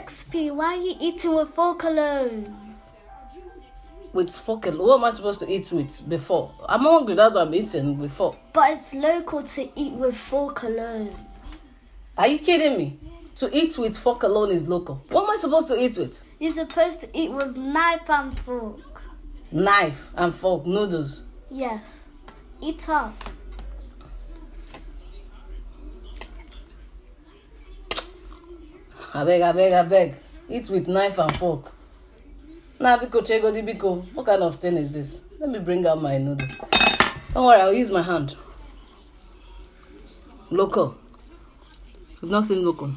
XP, why are you eating with fork alone? With fork alone? What am I supposed to eat with before? I'm hungry, that's what I'm eating before. But it's local to eat with fork alone. Are you kidding me? To eat with fork alone is local. What am I supposed to eat with? You're supposed to eat with knife and fork. Knife and fork, noodles. Yes. Eat up. I beg. Eat with knife and fork. Nah, Biko, Chegodi, Biko. What kind of thing is this? Let me bring out my noodles. Don't worry, I'll use my hand. Local. It's not saying local.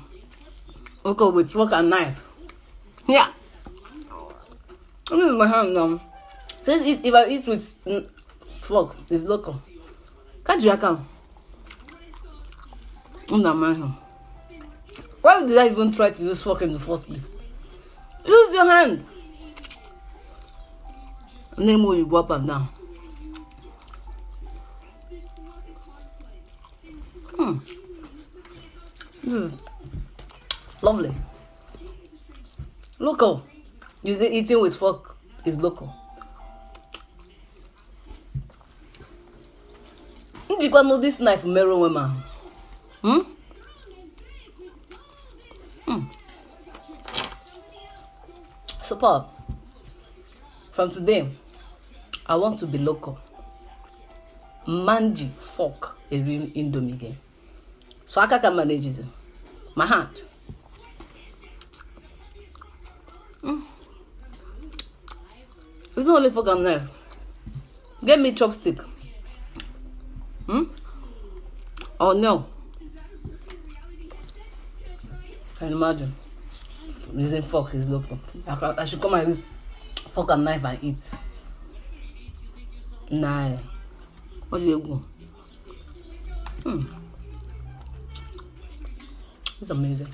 Local with fork and knife. Yeah. I'm using my hand now. Says if I eat with fork, it's local. Can't you account? Why did I even try to use fork in the first place? Use your hand. Name where you go up and down. This is lovely. Local. You say eating with fork is local. You can know this knife mirror woman. Superb. From today, I want to be local. Manji fork a real Indomie game. So I can manage it. My hand. It's not only fork and knife. Get me chopstick. Oh no. Can you imagine? Using fork is local. I should come and use fork and knife and eat. Nah. What do you go? It's amazing.